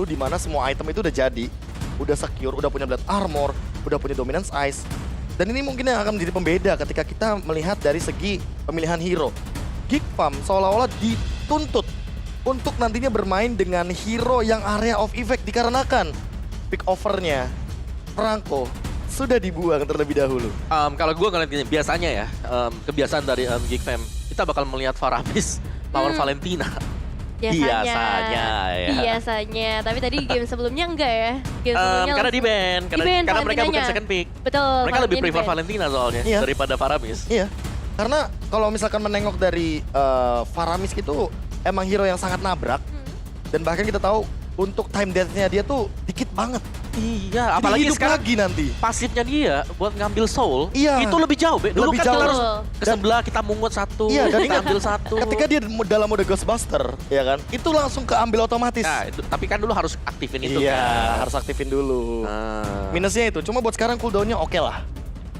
di mana semua item itu udah jadi, udah secure, udah punya Blood Armor, udah punya Dominance Ice. Dan ini mungkin yang akan menjadi pembeda ketika kita melihat dari segi pemilihan hero. Geek Farm seolah-olah dituntut untuk nantinya bermain dengan hero yang area of effect dikarenakan pick overnya Franco sudah dibuang terlebih dahulu. Kalau gue ngeliat gini, biasanya ya, kebiasaan dari Geek Fam, kita bakal melihat Faramis lawan Valentina. Biasanya. Tapi tadi game sebelumnya enggak ya. Game sebelumnya Karena di ban, karena mereka bukan second pick. Betul. Mereka lebih prefer Valentina soalnya daripada Faramis. Iya, karena kalau misalkan menengok dari Faramis itu emang hero yang sangat nabrak. Dan bahkan kita tahu untuk time death-nya dia tuh dikit banget. Iya, Jadi apalagi hidup sekarang lagi nanti. pasifnya dia buat ngambil soul, Iya. itu lebih jauh, Be. Dulu Lebih kan jauh. kita harus ke sebelah, kita mungut satu, Iya, dan kita ingat, ambil satu. Ketika dia dalam mode Ghostbuster, ya kan, itu langsung keambil otomatis. Nah, itu, tapi kan dulu harus aktifin itu Iya, kan. harus aktifin dulu. Ah. Minusnya itu, cuma buat sekarang cooldown-nya oke lah.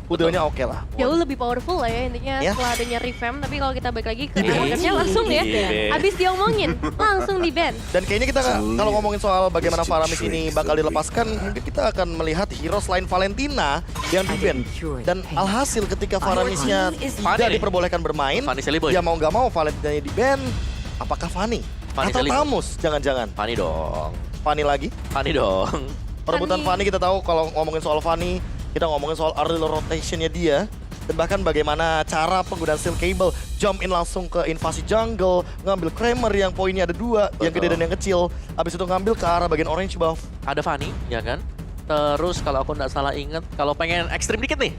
Cooldown-nya oke lah. Jauh lebih powerful lah ya intinya Ya. setelah adanya revamp. Tapi kalau kita balik lagi ke Di ban. itemnya langsung ya. Di ban. Abis diomongin, langsung di ban. Dan kayaknya kita kalau ngomongin soal bagaimana Faramis ini bakal dilepaskan, mungkin kita akan melihat hero selain Valentina yang di-ban. Dan alhasil ketika Faramisnya tidak nih. diperbolehkan bermain, Fanny Seliboy. ya mau nggak mau Valentinanya di-ban, apakah Fanny? Fanny Atau Seliboy. Tamus? Jangan-jangan. Fanny dong. Fanny lagi? Fanny dong. Perebutan Fanny kita tahu kalau ngomongin soal Fanny, kita ngomongin soal early rotationnya dia. Dan bahkan bagaimana cara penggunaan Steel Cable, jump in langsung ke invasi jungle, ngambil Kramer yang poinnya ada dua, yang gede dan yang kecil. Habis itu ngambil ke arah bagian orange buff. Ada Fanny, ya kan? Terus kalau aku nggak salah inget, kalau pengen ekstrim dikit nih,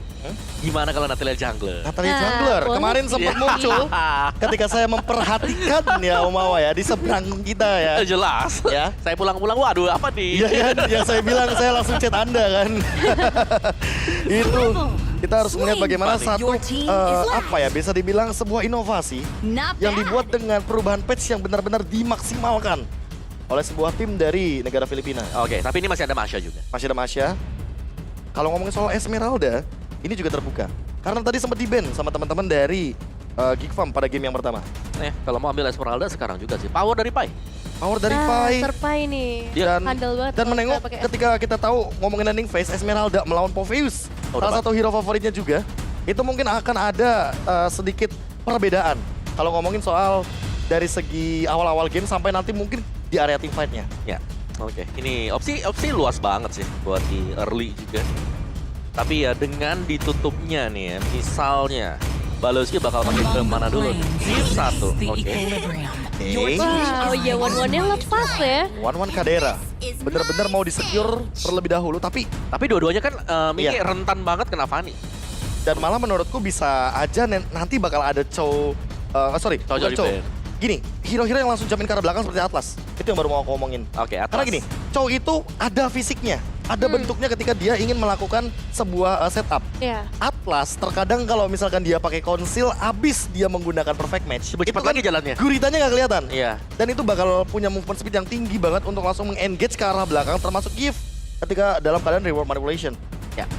gimana kalau Natalia Jungler? Natalia Nah, Jungler, boleh kemarin sih. sempat muncul ketika saya memperhatikan ya Omawa ya, di seberang kita ya. Jelas. Ya. Saya pulang-pulang, waduh apa nih? Iya kan, yang saya bilang saya langsung chat Anda kan. Itu kita harus melihat bagaimana satu apa ya, bisa dibilang sebuah inovasi yang dibuat dengan perubahan patch yang benar-benar dimaksimalkan oleh sebuah tim dari negara Filipina. Oke, tapi ini masih ada Masha juga. Masih ada Masya. Kalau ngomongin soal Esmeralda, ini juga terbuka. Karena tadi sempat di-ban sama teman-teman dari Geek Farm pada game yang pertama. Kalau mau ambil Esmeralda sekarang juga sih. Power dari Pai. Power dari Pai. Serpai nih. Dan, Handal banget. dan kalau menengok kita pakai ketika kita tahu ngomongin landing phase Esmeralda melawan Popheus, salah satu hero favoritnya juga, itu mungkin akan ada sedikit perbedaan. Kalau ngomongin soal dari segi awal-awal game sampai nanti mungkin di area team fight-nya. Ya, oke. Ini opsi luas banget sih buat di early juga. Tapi ya dengan ditutupnya nih ya, misalnya Baloski bakal pakai ke mana dulu? Shield 1, oke. Wow, ya one-one-nya lepas ya. One Kadera. Bener-bener mau di-secure terlebih dahulu, tapi Tapi dua-duanya kan ini Iya. rentan banget kena Fanny. dan malah menurutku bisa aja nanti bakal ada Chow, Chow bukan jadi Chow. ban. Gini, hero-hero yang langsung jamin ke arah belakang seperti Atlas. Itu yang baru mau aku omongin. Oke, Atlas. Karena gini, Chow itu ada fisiknya, ada bentuknya ketika dia ingin melakukan sebuah setup. Ya. Atlas terkadang kalau misalkan dia pakai conceal, abis dia menggunakan perfect match. Cepat lagi jalannya. Guritannya nggak kelihatan. Iya. Dan itu bakal punya movement speed yang tinggi banget untuk langsung meng-engage ke arah belakang, termasuk gift ketika dalam keadaan reward manipulation. Ya.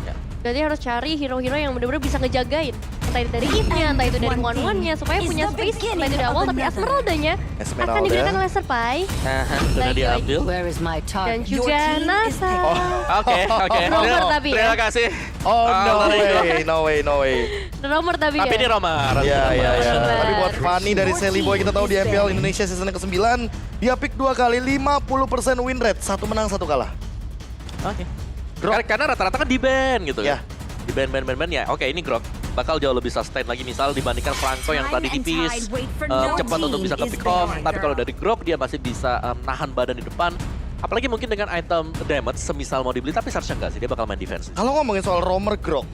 Berarti harus cari hero-hero yang benar-benar bisa ngejagain. Entah itu dari gift-nya, entah itu dari one-one-nya. Supaya punya space, entah itu dari awal. Tapi Esmeralda-nya akan digunakan oleh Serpai. Sudah Lagi. diambil. Where is my Dan target? Your juga team is Nasa. taking- Oke. Romer tapi ya. Terima kasih. Oh no lari gua. way, no way. Nomor tapi Tapi ini ya. Romar. Iya. Benar. Tapi buat Fanny dari Sally Boy kita tahu di MPL Indonesia season ke-9, dia pick 2 kali 50% win rate, 1 menang 1 kalah. Oke. Grok. Karena rata-rata kan di ban gitu. Ya. Di ban ya. Oke, ini Grok bakal jauh lebih sustain lagi misal dibandingkan Franco yang tadi tipis, cepat untuk bisa ke pick off. Tapi kalau dari Grok dia masih bisa nahan badan di depan. Apalagi mungkin dengan item damage semisal mau dibeli, tapi seharusnya enggak sih, dia bakal main defense. Kalau ngomongin soal Romer Grok,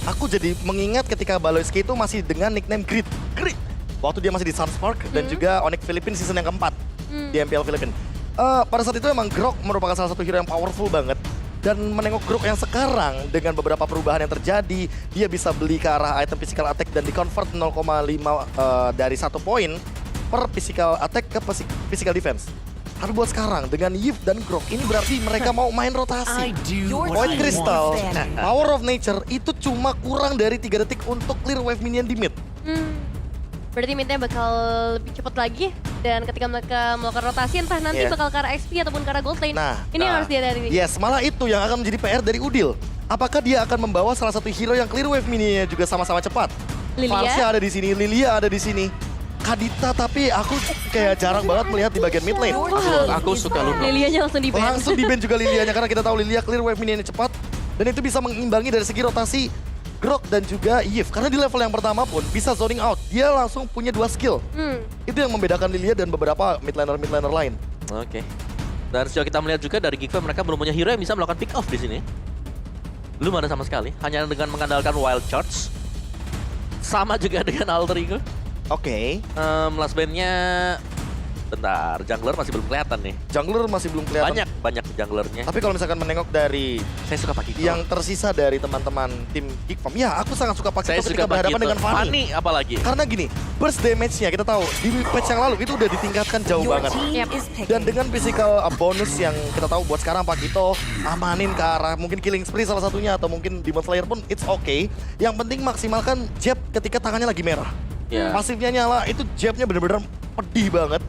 aku jadi mengingat ketika Baloyski itu masih dengan nickname Grit. Waktu dia masih di Sunspark dan juga Onyx Philippines season yang keempat di MPL Philippines. Pada saat itu emang Grok merupakan salah satu hero yang powerful banget. Dan menengok Grok yang sekarang dengan beberapa perubahan yang terjadi, dia bisa beli ke arah item physical attack dan di-convert 0,5 dari 1 poin per physical attack ke physical defense. Tapi buat sekarang dengan Yves dan Grok ini berarti mereka mau main rotasi. Void Crystal, Power of Nature itu cuma kurang dari 3 detik untuk clear wave minion di mid. Berarti midnya bakal lebih cepat lagi. Dan ketika mereka melakukan rotasi, entah nanti bakal ke arah XP ataupun ke arah gold lane. Ini yang harus dihindari. Yes, malah itu yang akan menjadi PR dari Udil. Apakah dia akan membawa salah satu hero yang clear wave mininya juga sama-sama cepat? Farsha ada di sini, Lilia ada di sini. Kadita, tapi aku kayak jarang banget melihat di bagian mid lane. Aku suka Lunox. Lilianya langsung di ban. Langsung di ban juga Lilianya karena kita tahu Lilia clear wave mininya cepat. Dan itu bisa mengimbangi dari segi rotasi Grok dan juga Yves. Karena di level yang pertama pun bisa zoning out. Dia langsung punya 2 skill. Itu yang membedakan Lilia dan beberapa mid laner lain. Oke. Dan sejauh kita melihat juga dari Geekfam mereka belum punya hero yang bisa melakukan pick off di sini. Belum ada sama sekali. Hanya dengan mengandalkan wild charge. Sama juga dengan alter ego. Oke. Last bandnya bentar, jungler masih belum kelihatan nih. Jungler masih belum kelihatan. Banyak junglernya. Tapi kalau misalkan menengok dari Saya suka Pakito. yang tersisa dari teman-teman tim Geekfam, ya aku sangat suka Pakito Saya ketika suka berhadapan Pakito. dengan Fanny. Fanny apalagi. Karena gini, burst damage-nya kita tahu di patch yang lalu itu udah ditingkatkan jauh banget. Dan dengan physical bonus yang kita tahu buat sekarang Pakito amanin ke arah mungkin killing spree salah satunya atau mungkin Demon Slayer pun it's okay. Yang penting maksimalkan jab ketika tangannya lagi merah. Pasifnya nyala, itu jabnya bener-bener pedih banget.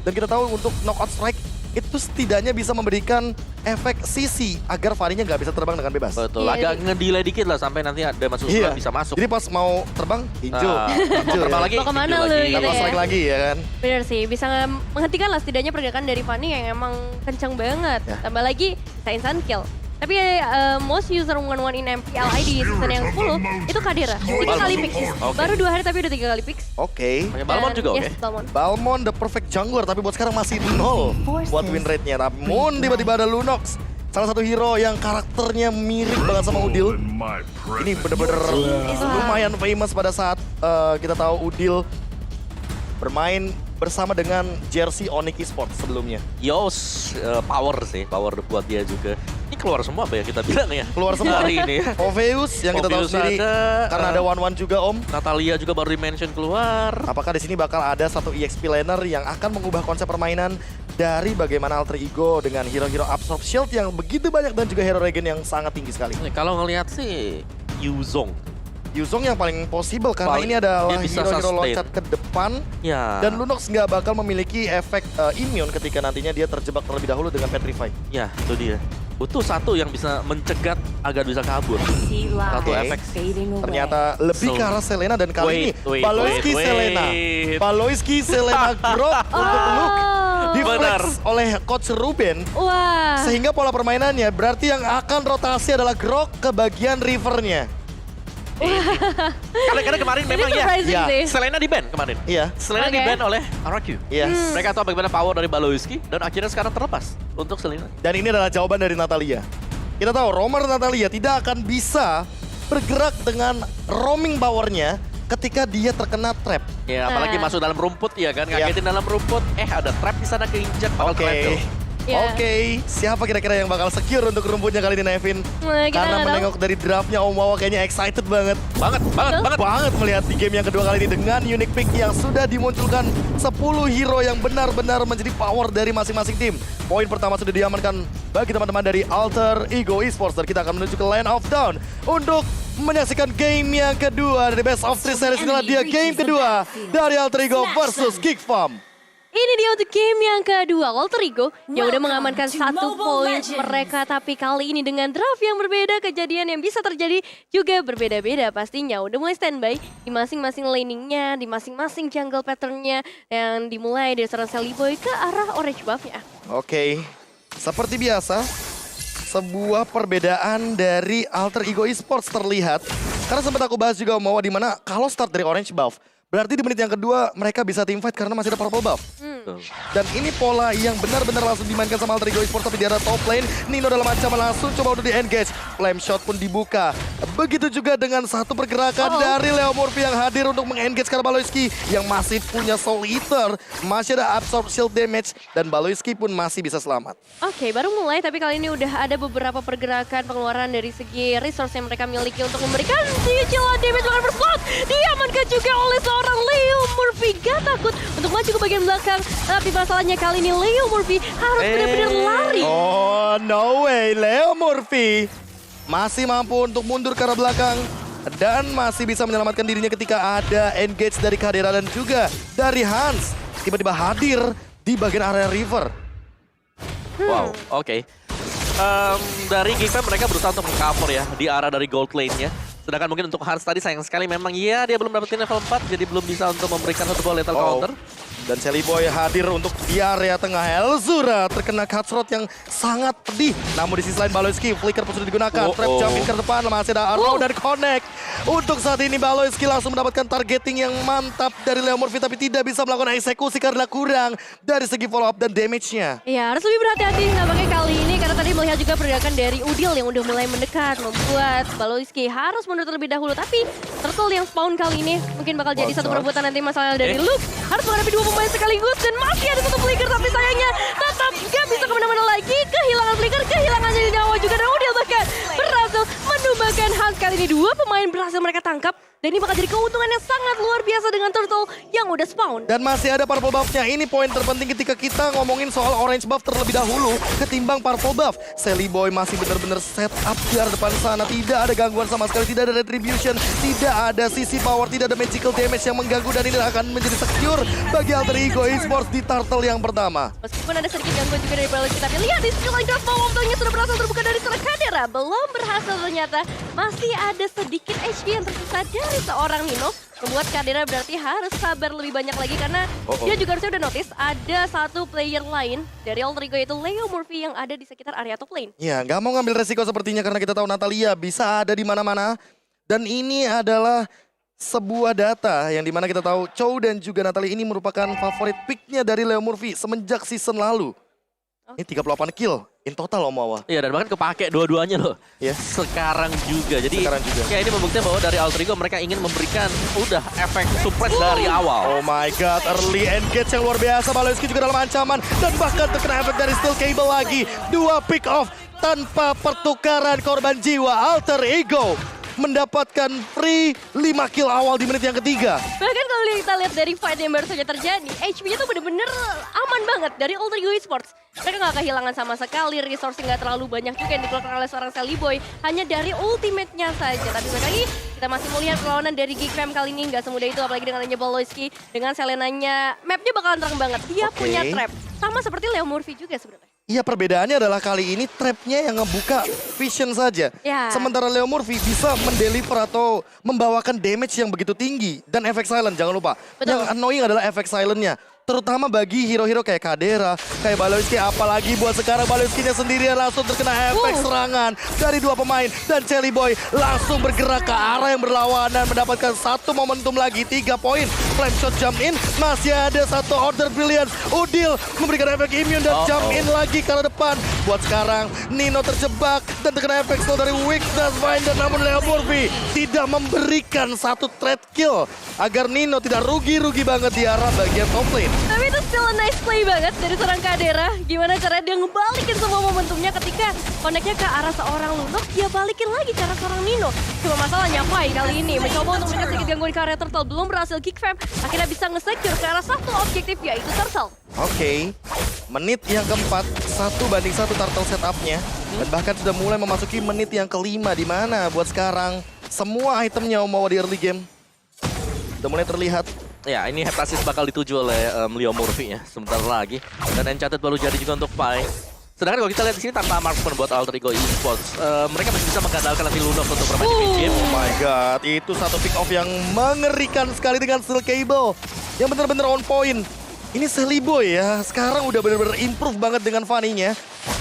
Dan kita tahu untuk knockout strike itu setidaknya bisa memberikan efek sisi agar Fanny-nya nggak bisa terbang dengan bebas. Betul, agak ngedelay dikit lah sampai nanti ada masuk bisa masuk. Jadi pas mau terbang hijau, hijau terbang lagi. Mau kemana hijau lu lagi. gitu Knockout ya? strike lagi ya kan. Bener sih, bisa menghentikan lah setidaknya pergerakan dari Fanny yang emang kencang banget. Tambah lagi bisa instant kill. Tapi most user 1-1 in MPLI di season yang 10 itu Kadira. 3 kali picks. Baru 2 hari tapi udah 3 kali picks. Oke. Balmond juga oke. Yes, Balmond. Balmond the perfect jungler tapi buat sekarang masih 0 buat win rate-nya. Namun tiba-tiba ada Lunox. Salah satu hero yang karakternya mirip banget sama Udil. Ini bener-bener lumayan famous pada saat kita tahu Udil bermain bersama dengan jersey Onyx Esports sebelumnya. Yos, power sih, power buat dia juga. Ini keluar semua apa ya kita bilang ya? Keluar semua hari ini. Oveus yang kita tahu Oveus sendiri ada, karena ada One juga Om. Natalia juga baru di-mention keluar. Apakah di sini bakal ada satu EXP laner yang akan mengubah konsep permainan dari bagaimana alter ego dengan hero-hero absorb shield yang begitu banyak dan juga hero regen yang sangat tinggi sekali. Kalau ngelihat sih Yuzong. Yuzong yang paling possible karena ini adalah dia bisa hero-hero sustain. loncat ke depan Ya. dan Lunox nggak bakal memiliki efek immune ketika nantinya dia terjebak terlebih dahulu dengan Petrify. Ya, itu dia. Butuh satu yang bisa mencegat agar bisa kabur. Satu Oke. efek. Ternyata lebih ke arah Selena dan kali ini Wait, Baloyski wait. Selena. Baloyski Selena Grok untuk Luke Benar. di-flex oleh Coach Ruben. Wah. Sehingga pola permainannya berarti yang akan rotasi adalah Grok ke bagian rivernya. Karena kemarin memang Ini ya. surprising sih. Selena di ban kemarin. Iya. Selena Oke. di ban oleh RQ. Iya. Mereka tahu bagaimana power dari Baloyski dan akhirnya sekarang terlepas untuk Selena. Dan ini adalah jawaban dari Natalia. Kita tahu Romer Natalia tidak akan bisa bergerak dengan roaming powernya ketika dia terkena trap. Ya, apalagi masuk dalam rumput ya kan, ngagetin dalam rumput. Ada trap di sana keinjak bakal Oke. kelevel. Oke, siapa kira-kira yang bakal secure untuk rumputnya kali ini Nevin? Nah, kita Karena nggak tahu. menengok dari draftnya Om Wawa kayaknya excited banget. Banget Banget melihat di game yang kedua kali ini dengan unique pick yang sudah dimunculkan 10 hero yang benar-benar menjadi power dari masing-masing tim. Poin pertama sudah diamankan bagi teman-teman dari Alter Ego Esports dan kita akan menuju ke Land of Dawn untuk menyaksikan game yang kedua dari Best of 3 Series. Inilah dia game kedua dari Alter Ego versus Geekfam. Ini dia untuk game yang kedua, Alter Ego yang udah mengamankan 1 poin mereka. Tapi kali ini dengan draft yang berbeda, kejadian yang bisa terjadi juga berbeda-beda pastinya. Udah mulai standby di masing-masing laningnya, di masing-masing jungle patternnya. Yang dimulai dari seorang Sally Boy ke arah orange buff-nya. Oke, seperti biasa, sebuah perbedaan dari Alter Ego Esports terlihat. Karena sempat aku bahas juga mau di mana kalau start dari orange buff, berarti di menit yang kedua mereka bisa team fight karena masih ada purple buff. Dan ini pola yang benar-benar langsung dimainkan sama Alter Ego Esports tapi di arah top lane. Nino dalam ancaman langsung coba untuk di-engage. Flame shot pun dibuka. Begitu juga dengan satu pergerakan dari Leo Murphy yang hadir untuk meng-engage karena Baloyski yang masih punya Soul Eater. Masih ada absorb shield damage dan Baloyski pun masih bisa selamat. Oke, baru mulai tapi kali ini udah ada beberapa pergerakan pengeluaran dari segi resource yang mereka miliki untuk memberikan cicilan damage dengan berslot. Diamankan juga oleh seorang Leo Murphy. Gak takut untuk maju ke bagian belakang. Tapi masalahnya kali ini Leo Murphy harus benar-benar lari. Oh no way, Leo Murphy masih mampu untuk mundur ke arah belakang. Dan masih bisa menyelamatkan dirinya ketika ada engage dari Kadera dan juga dari Hans. Tiba-tiba hadir di bagian area river. Wow, oke. Dari Geekfam mereka berusaha untuk meng-cover ya di arah dari gold lane-nya. Sedangkan mungkin untuk Hans tadi sayang sekali memang ya dia belum dapetin level 4 jadi belum bisa untuk memberikan satu buah lethal counter. Dan Celiboy hadir untuk di area tengah. Elzura terkena cutthroat yang sangat pedih. Namun di sisi lain Baloyski, flicker pun sudah digunakan. Trap jumping ke depan, masih ada Arrow dan connect. Untuk saat ini Baloyski langsung mendapatkan targeting yang mantap dari Leo Murphy. Tapi tidak bisa melakukan eksekusi karena kurang dari segi follow up dan damage-nya. Ya harus lebih berhati-hati nampaknya kali ini. Karena tadi melihat juga pergerakan dari Udil yang udah mulai mendekat. Membuat Baloyski harus mundur terlebih dahulu. Tapi Turtle yang spawn kali ini mungkin bakal jadi satu perebutan nanti masalah dari Luke. Harus menghadapi dua pemain sekaligus dan masih ada satu flicker tapi sayangnya tetap gak bisa kemana-mana lagi. Kehilangan flicker, kehilangan nyawa juga dan Udil bahkan berhasil menumbangkan Hans. Kali ini dua pemain berhasil mereka tangkap dan ini bakal jadi keuntungan yang sangat luar biasa dengan Turtle yang udah spawn. Dan masih ada purple buff-nya. Ini poin terpenting ketika kita ngomongin soal orange buff terlebih dahulu ketimbang purple buff. Celiboy masih benar-benar set up di arah depan sana. Tidak ada gangguan sama sekali, tidak ada retribution, tidak ada sisi power, tidak ada magical damage yang mengganggu dan ini akan menjadi secure bagi Alter Ego Esports di turtle yang pertama. Meskipun ada sedikit gangguan juga dari Baloyski, tapi lihat di skill line crossbow waktunya sudah berhasil terbuka dari seorang Kadera. Belum berhasil ternyata. Masih ada sedikit HP yang tersisa dari seorang Nino. Membuat Kadera berarti harus sabar lebih banyak lagi karena dia juga harusnya udah notice ada satu player lain dari Alter Ego yaitu Leo Murphy yang ada di sekitar area top lane. Ya, nggak mau ngambil resiko sepertinya karena kita tahu Natalia bisa ada di mana-mana. Dan ini adalah sebuah data yang dimana kita tahu Chow dan juga Natalia ini merupakan favorit picknya dari Leo Murphy semenjak season lalu. Ini 38 kill in total Om Awa. Iya dan bahkan kepake dua-duanya loh. Ya. Sekarang juga. Jadi Sekarang juga. ya ini membuktikan bahwa dari Alter Ego mereka ingin memberikan udah efek suppress dari awal. Oh my god, early engage yang luar biasa. Baloyski juga dalam ancaman dan bahkan terkena efek dari steel cable lagi. Dua pick off tanpa pertukaran korban jiwa. Alter Ego mendapatkan free 5 kill awal di menit yang ketiga. Bahkan kalau kita lihat dari fight yang baru saja terjadi, HP-nya tuh bener-bener aman banget dari Alter Ego Esports. Mereka nggak kehilangan sama sekali, resource nggak terlalu banyak juga yang dikeluarkan oleh seorang Celiboy. Hanya dari ultimate-nya saja. Tapi sekali lagi, kita masih melihat perlawanan dari Geekfam kali ini nggak semudah itu. Apalagi dengan adanya Baloyski, dengan Selenanya. Map-nya bakalan terang banget. Dia punya trap. Sama seperti Leo Murphy juga sebenarnya. Iya, perbedaannya adalah kali ini trapnya yang ngebuka vision saja. Ya. Sementara Leo Murphy bisa mendeliver atau membawakan damage yang begitu tinggi. Dan efek silent, jangan lupa. Betul. Yang annoying adalah efek silentnya. Terutama bagi hero-hero kayak Kadera, kayak Baloyski. Apalagi buat sekarang Baloyski-nya sendirian langsung terkena efek serangan dari dua pemain. Dan Celiboy langsung bergerak ke arah yang berlawanan. Mendapatkan satu momentum lagi, 3 poin. Flame shot jump in, masih ada satu order brilliance. Udil memberikan efek immune dan jump in lagi ke arah depan. Buat sekarang, Nino terjebak dan terkena efek slow dari Weakness Finder. Namun Leo Murphy tidak memberikan satu trade kill agar Nino tidak rugi-rugi banget di arah bagian top lane. Tapi itu still a nice play banget dari seorang Kadera. Gimana caranya dia ngebalikin semua momentumnya ketika connect-nya ke arah seorang Lunok, dia balikin lagi ke arah seorang Nino. Cuma masalahnya Pai kali ini mencoba untuk memberikan sedikit gangguan ke area Turtle. Belum berhasil Geekfam, akhirnya bisa nge-secure ke arah satu objektif yaitu Turtle. Oke, menit yang keempat, 1-1 turtle setupnya. Dan bahkan sudah mulai memasuki menit yang kelima di mana buat sekarang semua itemnya mau di early game. Sudah mulai terlihat. Ya ini Heptasis bakal dituju oleh Leo Murphy ya sebentar lagi. Dan Enchanted baru jadi juga untuk Pai. Sedangkan kalau kita lihat di sini tanpa marksman buat Alter Ego Esports, mereka masih bisa mengandalkan nanti Lunok untuk bermain di mid game. Oh my god, itu satu pick off yang mengerikan sekali dengan steel cable. Yang benar-benar on point. Ini Celiboy ya, sekarang udah benar-benar improve banget dengan Fanny-nya.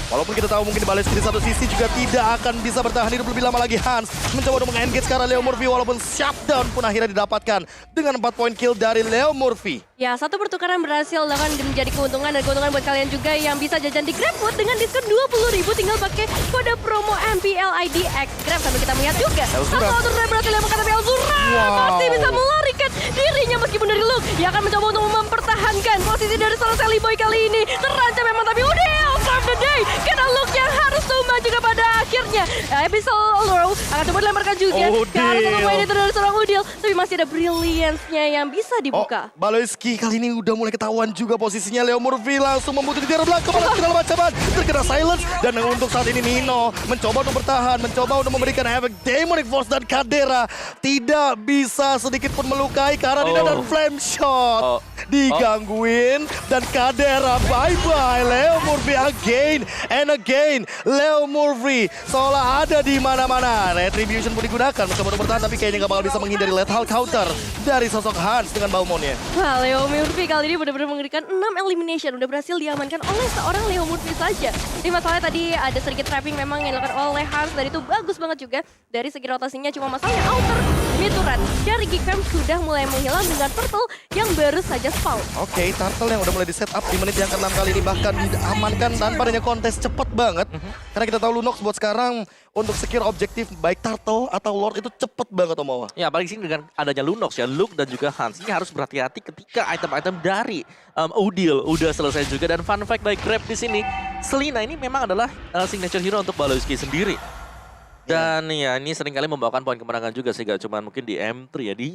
Walaupun kita tahu mungkin Baloyski di satu sisi juga tidak akan bisa bertahan hidup lebih lama lagi. Hans mencoba untuk meng-engage karena Leo Murphy walaupun shutdown pun akhirnya didapatkan dengan 4 poin kill dari Leo Murphy. Ya, satu pertukaran berhasil akan menjadi keuntungan dan keuntungan buat kalian juga yang bisa jajan di GrabFood dengan diskon 20.000 tinggal pakai kode promo MPLIDX Grab. Sambil kita melihat juga satu auto drive berhasil dilakukan tapi Elzura masih bisa melarikan dirinya meskipun dari Luke yang akan mencoba untuk mempertahankan posisi dari seorang Celiboy kali ini. Terancam memang tapi udah save the day karena Luke yang harus tumbang juga pada akhirnya. akhirnya Abyssal Row akan coba dilemparkan juga ke arah satu poin itu dari seorang Udil. Tapi masih ada Brilliance-nya yang bisa dibuka. Baloyski kali ini udah mulai ketahuan juga posisinya. Leo Murphy langsung membutuh di tiara belakang. Malah segala macam terkena silence. Dan untuk saat ini Nino mencoba untuk bertahan. Mencoba untuk memberikan efek Demonic Force dan Kadera. Tidak bisa sedikit pun melukai ke arah Nino dan Flame Shot. Digangguin. Dan Kadera bye-bye. Leo Murphy again and again. Leo Murphy seolah ada di mana-mana. Retribution pun digunakan. Mencoba untuk bertahan tapi kayaknya gak bakal bisa menghindari lethal counter dari sosok Hans dengan Baumonnya. Wah, Leo Murphy kali ini benar-benar mengerikan 6 elimination. Udah berhasil diamankan oleh seorang Leo Murphy saja. Jadi masalahnya tadi ada sedikit trapping memang yang dilakukan oleh Hans. Dan itu bagus banget juga dari segi rotasinya. Cuma masalahnya outer mid-turret dari Geekfam sudah mulai menghilang dengan Turtle yang baru saja spawn. Oke, Turtle yang udah mulai di setup di menit yang ke-6 kali ini bahkan diamankan tanpa adanya kontes cepet banget. Karena kita tahu Lunox buat sekarang untuk secure objektif baik Turtle atau Lord itu cepet banget Om Awa. Ya, apalagi sini dengan adanya Lunox ya, Luke dan juga Hans ini harus berhati-hati ketika item-item dari Udil udah selesai juga. Dan fun fact dari Grab di sini, Selena ini memang adalah signature hero untuk Baloyski sendiri. Dan ya ini seringkali membawakan poin kemenangan juga sih, gak cuma mungkin di M3 ya, di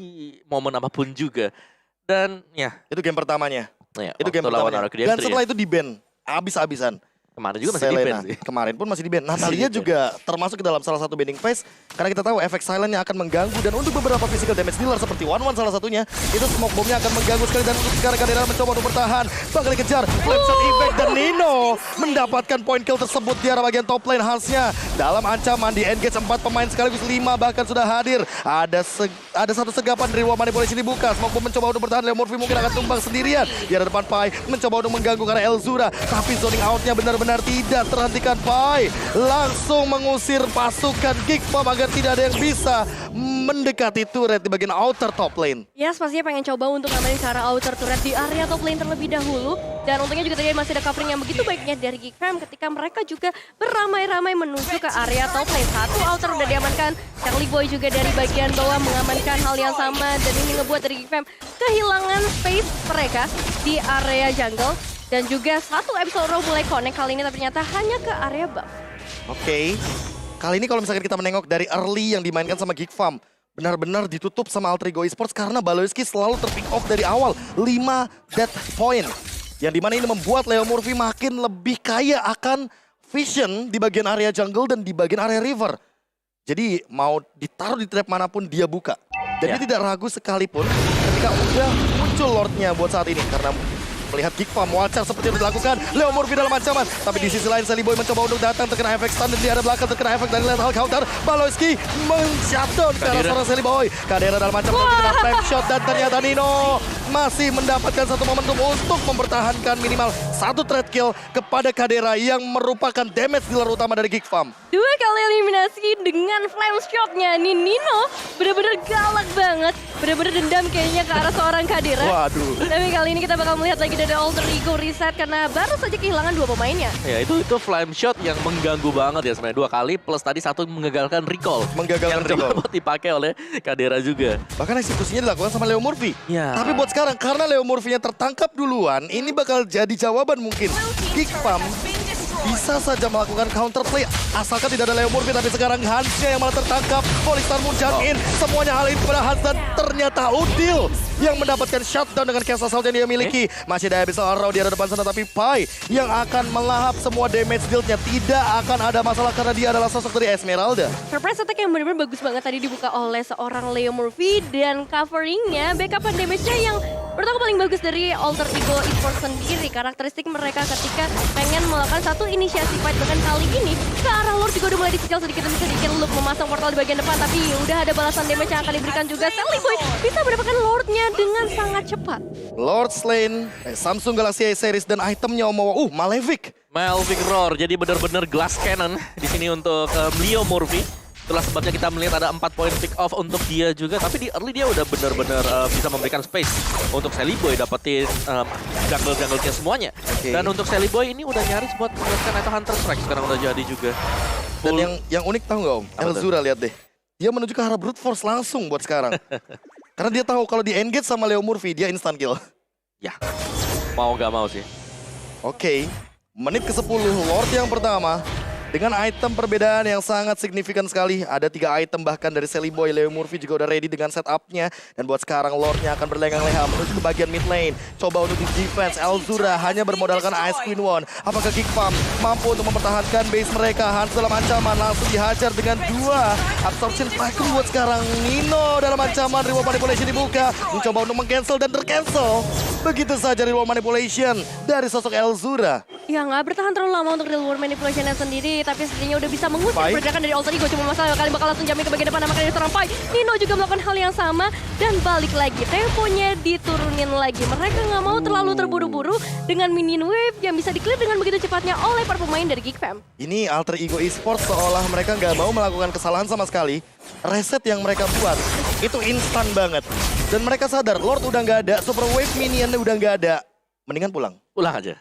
momen apapun juga. Dan ya Itu game pertamanya. ya Itu game lawan pertamanya. Araki di Dan M3 setelah ya. itu di-ban abis-abisan. Kemarin juga masih Selena. defense sih. Kemarin pun masih di-ban. Natalia Di-ban. juga termasuk ke dalam salah satu banning phase. Karena kita tahu efek silent yang akan mengganggu. Dan untuk beberapa physical damage dealer seperti One salah satunya. Itu smoke bomb-nya akan mengganggu sekali. Dan untuk sekarang Kadera mencoba untuk bertahan. Bakal dikejar. Flame shot effect dan Nino mendapatkan point kill tersebut di arah bagian top lane Hansnya. Dalam ancaman di engage 4 pemain sekaligus 5 bahkan sudah hadir. Ada satu segapan dari War Manipulation dibuka. Smoke bomb mencoba untuk bertahan. Leo Murphy mungkin akan tumbang sendirian. Di arah depan Pai mencoba untuk mengganggu karena Elzura. Tapi zoning out-nya benar-benar tidak terhentikan. Pai langsung mengusir pasukan Geekfam agar tidak ada yang bisa mendekati turret di bagian outer top lane. Ya, pastinya pengen coba untuk ngamain cara outer turret di area top lane terlebih dahulu. Dan untungnya juga tadi masih ada covering yang begitu baiknya dari Geekfam ketika mereka juga beramai-ramai menuju ke area top lane. Satu outer udah diamankan, Charlie Boy juga dari bagian bawah mengamankan hal yang sama. Dan ini ngebuat dari Geekfam kehilangan space mereka di area jungle. Dan juga satu episode Row mulai connect kali ini tapi ternyata hanya ke area buff. Oke. Kali ini kalau misalkan kita menengok dari early yang dimainkan sama Geekfam, benar-benar ditutup sama Alter Ego Esports karena Baloyski selalu terpick off dari awal. 5 death point. Yang dimana ini membuat Leo Murphy makin lebih kaya akan vision di bagian area jungle dan di bagian area river. Jadi mau ditaruh di trap manapun dia buka. Dan dia tidak ragu sekalipun ketika udah muncul Lordnya buat saat ini. Karena melihat Geekfam wacar seperti yang dilakukan Leo Murphy dalam ancaman. Tapi di sisi lain Sally Boy mencoba untuk datang terkena efek stun dan di arah belakang terkena efek dari lethal counter. Baloyski men-shutdown ke arah seorang Sally Boy. Kadera dalam ancaman terkena flame shot dan ternyata Nino masih mendapatkan satu momentum untuk mempertahankan minimal satu trade kill kepada Kadera yang merupakan damage dealer utama dari Geekfam. 2 kali eliminasi dengan flame shot-nya. Ini Nino bener-bener galak banget. Bener-bener dendam kayaknya ke arah seorang Kadera. Waduh. Tapi kali ini kita bakal melihat lagi dari Alter Ego reset karena baru saja kehilangan 2 pemainnya. Ya itu flame shot yang mengganggu banget ya sebenarnya 2 kali plus tadi satu mengagalkan recall. Menggagalkan yang recall. coba dipakai oleh Kadera juga. Bahkan eksekusinya dilakukan sama Leo Murphy. Ya. Tapi buat sekarang, karena Leo Murphy-nya tertangkap duluan, ini bakal jadi jawaban mungkin. Geekfam bisa saja melakukan counterplay asalkan tidak ada Leo Murphy. Tapi sekarang Hansnya yang malah tertangkap. Polistar pun jump in. Semuanya hal ini kepada Hans dan ternyata Udil yang mendapatkan shutdown dengan Cast Assault yang dia miliki. Masih ada Abyssal Row di arah depan sana tapi Pai yang akan melahap semua damage deal-nya. Tidak akan ada masalah karena dia adalah sosok dari Esmeralda. Surprise attack yang benar-benar bagus banget tadi dibuka oleh seorang Leo Murphy dan coveringnya, backupan damage-nya yang menurut aku paling bagus dari Alter Ego Esports sendiri. Karakteristik mereka ketika pengen melakukan satu inisiasi fight, bahkan kali ini ke arah Lord juga udah mulai dicicil sedikit demi sedikit. Luke memasang portal di bagian depan tapi udah ada balasan damage yang akan diberikan juga. Sally Boy bisa mendapatkan Lordnya dengan sangat cepat. Lord Slain, Samsung Galaxy A series dan itemnya Malefic. Malefic Roar jadi benar-benar glass cannon di sini untuk Leo Murphy. Itulah sebabnya kita melihat ada 4 poin pick off untuk dia juga. Tapi di early dia udah benar-benar bisa memberikan space untuk Sally Boy dapetin jungle-jungle-nya semuanya. Okay. Dan untuk Sally Boy ini udah nyaris buat mendapatkan itu Hunter Strike sekarang udah jadi juga. Dan yang unik tahu nggak Om? Elzura lihat deh. Dia menuju ke arah brute force langsung buat sekarang. Karena dia tahu kalau di engage sama Leo Murphy dia instant kill. Ya, mau gak mau sih. Oke, menit ke-10 Lord yang pertama Dengan item perbedaan yang sangat signifikan sekali. Ada 3 item bahkan dari Sally Boy. Leo Murphy juga udah ready dengan setupnya. Dan buat sekarang Lordnya akan berlengang-lengang menuju ke bagian mid lane. Coba untuk di defense. Elzura hanya bermodalkan Ice Queen One. Apakah Geek Farm mampu untuk mempertahankan base mereka? Hans dalam ancaman langsung dihajar dengan 2 absorption cycle buat sekarang. Nino dalam ancaman, reward manipulation dibuka. Mencoba untuk meng-cancel dan ter-cancel. Begitu saja reward manipulation dari sosok Elzura. Ya nggak bertahan terlalu lama untuk reward manipulationnya sendiri, tapi sepertinya udah bisa mengusir Pai. pergerakan dari Alter Ego. Cuma masalah kali bakal langsung jamin ke bagian depan, makanya diserang Pai. Nino juga melakukan hal yang sama dan balik lagi. Temponya diturunin lagi. Mereka nggak mau terlalu terburu-buru dengan minion wave yang bisa di-clear dengan begitu cepatnya oleh para pemain dari Geek Fam. Ini Alter Ego Esports seolah mereka nggak mau melakukan kesalahan sama sekali. Reset yang mereka buat itu instan banget. Dan mereka sadar Lord udah nggak ada, Super Wave minionnya udah nggak ada. Mendingan pulang. Pulang aja.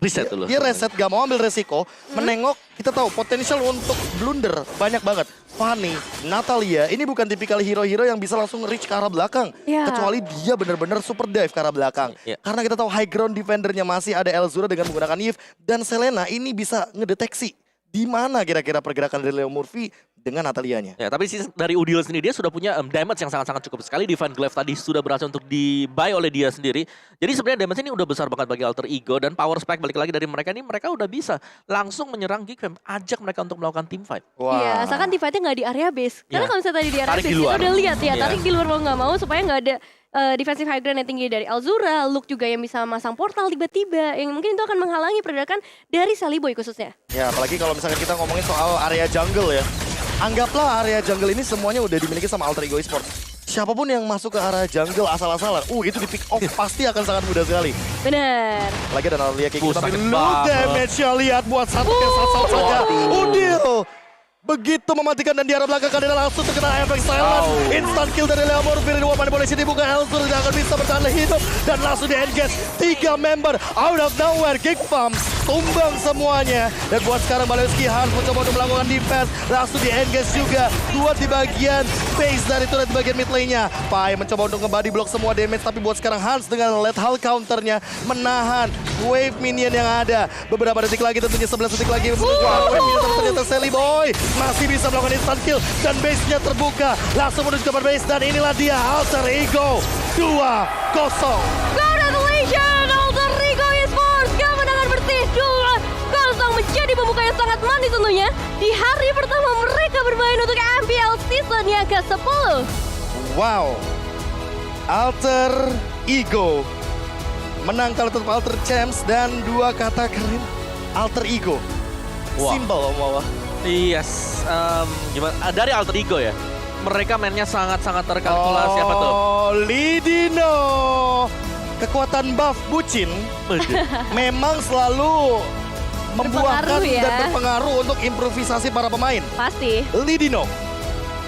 Reset dulu. Dia reset, gak mau ambil resiko, menengok, kita tahu potensial untuk blunder banyak banget. Fanny, Natalia, ini bukan tipikal hero-hero yang bisa langsung reach ke arah belakang. Ya. Kecuali dia benar-benar super dive ke arah belakang. Ya. Karena kita tahu high ground defendernya masih ada Elzura dengan menggunakan Eve. Dan Selena ini bisa ngedeteksi di mana kira-kira pergerakan dari Leo Murphy dengan Natalianya. Ya, tapi sih dari Udil sendiri dia sudah punya damage yang sangat-sangat cukup sekali. Divine Glaive tadi sudah berhasil untuk di-buy oleh dia sendiri. Jadi sebenarnya damage ini udah besar banget bagi Alter Ego. Dan power spike balik lagi dari mereka ini, mereka udah bisa langsung menyerang Geek Fam. Ajak mereka untuk melakukan team fight. Iya, asalkan di fight-nya nggak di area base. Karena Iya. kalau misalnya tadi di area Tarik base, di kita luar. udah lihat ya, Iya. tarik di luar mau nggak mau supaya nggak ada defensive high ground yang tinggi dari Elzura, Luke juga yang bisa masang portal tiba-tiba, yang mungkin itu akan menghalangi pergerakan dari Sally Boy khususnya. Ya, apalagi kalau misalnya kita ngomongin soal area jungle ya. Anggaplah area jungle ini semuanya udah dimiliki sama Alter Ego Esports. Siapapun yang masuk ke area jungle asal-asalan, itu di pick off pasti akan sangat mudah sekali. Benar. Lagi ada Natalia kayak gitu, tapi Sakit look banget. damage-nya lihat buat satu cancel saja. Udil begitu mematikan dan di arah belakang Kadena langsung terkena efek silence. Instant kill dari Leo Murphy, reward manipulation dibuka. Elzur tidak akan bisa bertahan hidup dan langsung di engage 3 member out of nowhere. Geek Farm tumbang semuanya. Dan buat sekarang Baleski Hans mencoba untuk melakukan defense, langsung di engage juga. 2 di bagian base dari turret di bagian mid lane-nya. Pai mencoba untuk nge-body block semua damage, tapi buat sekarang Hans dengan lethal counternya menahan wave minion yang ada. Beberapa detik lagi tentunya 11 detik lagi. Wah, wave minion ternyata Sally Boy masih bisa melakukan instant kill dan base-nya terbuka. Langsung menuju ke base dan inilah dia Alter Ego 2-0. Congratulations, Alter Ego Esports kemenangan bersih 2-0 menjadi pembuka yang sangat manis tentunya di hari pertama mereka bermain untuk MPL season yang ke-10. Wow, Alter Ego menang kalau tetap Alter Champs dan 2 kata keren Alter Ego. Wah. Simple Om Wawa. Yes, gimana? Dari Alter Ego ya. Mereka mainnya sangat-sangat terkalkulasi. Apa tuh? Lidino. Kekuatan buff bucin memang selalu membuahkan Berpengaruh ya. dan berpengaruh untuk improvisasi para pemain. Pasti. Lidino